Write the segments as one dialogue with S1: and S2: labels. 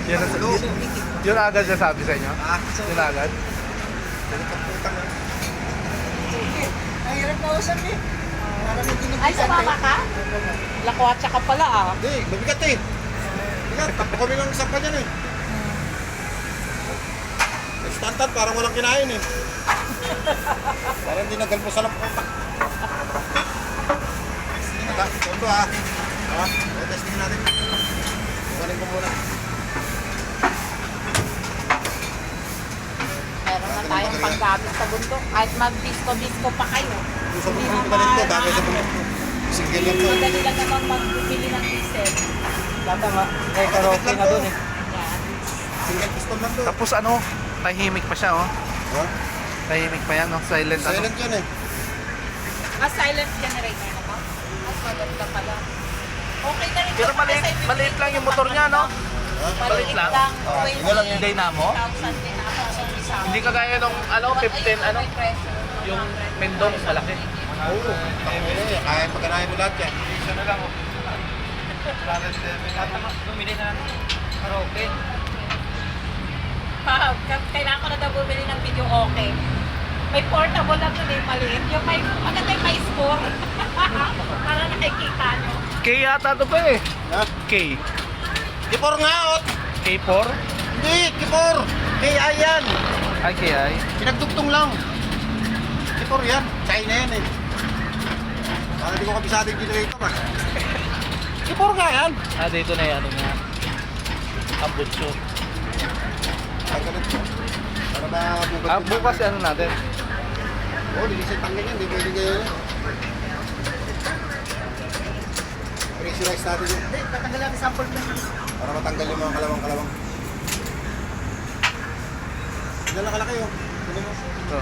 S1: Yun agad siya sabi sa inyo? Yun agad?
S2: Ang hirap na usap eh.
S3: Ay, sumama ka? Lakwatsa ka pala ah.
S4: Hindi, mabigat eh. Bigat, tapo kami ng isang kanya eh. Standard, parang walang kinain eh. Parang hindi nagalpo sa lampatak. Tondo ha. Ha? Testing natin. Kumanin ko muna.
S3: Meron na tayong panggamit sa bundok. Kahit mag-disco-disco pa kayo.
S4: Gusto mo kung kumanin to, bagay sa bundok. Single lang to.
S3: Madali lang naman magbibili ng diesel.
S2: Lata nga. Eh, karaoke na dun eh.
S3: Yan.
S4: Single piston lang to.
S1: Tapos ano, tahimik pa siya oh.
S4: Ha?
S1: Tahimik pa yan, no? Silent ano.
S4: Silent yan eh.
S3: Silent generator na ba? Mas maganda pala. Okay na rin.
S1: Pero maliit lang yung motor niya, no?
S3: Maliit
S1: lang.
S3: lang.
S1: Yun lang yung dynamo?
S3: 20,000 din ako sa isa.
S1: Hindi kagaya nung ano, 15 ano, yung Mendong malaki.
S4: Oo. Kaya pagkanahin mo lahat yan.
S1: Isa na lang oh.
S2: Bumili na ng karaoke.
S3: Kailangan ko na daw bumili ng video okay. May portable lang yun eh, maliit. Yung may, maganda yung may score. Para nakikita nyo.
S1: K yata ito pa eh.
S4: Ha?
S1: K.
S4: Kipor nga ot.
S1: K4?
S4: Hindi, kipor. KI yan.
S1: Ay, KI.
S4: Pinagdugtong lang. Kipor yan. China yan eh. Para di ko kabisado yung generator ah. Kipor nga yan.
S1: Ah, dito na yung ano nga. Ambutso.
S4: Tanggalin ko. Para ba bukas.
S1: Ah, bukas ano natin?
S4: Oo, lilisin tanggal yan. Hindi pwede ganyan yan. Pressurize natin yun.
S2: Hindi, tatanggal natin sample na.
S4: Para matanggal yung mga kalawang-kalawang. Yan lang kalaki oh. Ano mo?
S1: Ito.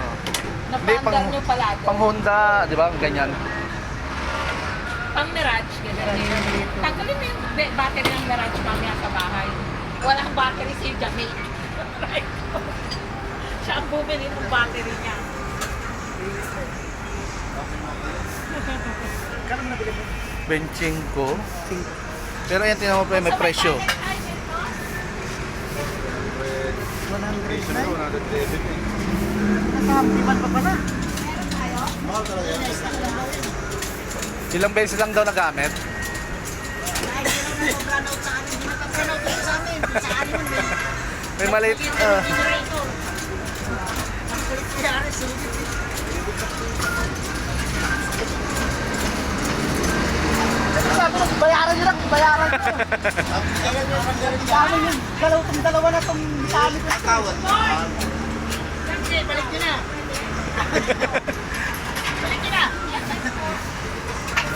S3: Napaandar nyo pala doon.
S1: Pang Honda, di ba? Ganyan.
S3: Pang Mirage, ganyan. Tanggalin mo yung battery ng Mirage mamaya sa bahay. Walang battery si Jamie. Siya ang bumili ng battery niya.
S2: Kano mo nabili mo?
S1: Benching ko. Pero yan, tingnan mo pa may presyo.
S2: 109. Nakahampiman pa pala.
S4: Mahal talaga yan.
S1: Ilang beses lang daw nagamit. May maliit.
S2: Sabi ko, bayaran nyo lang, bayaran ko. Sabi nyo, dalawa na itong sabi ko.
S4: Tawad.
S2: Balik nyo na.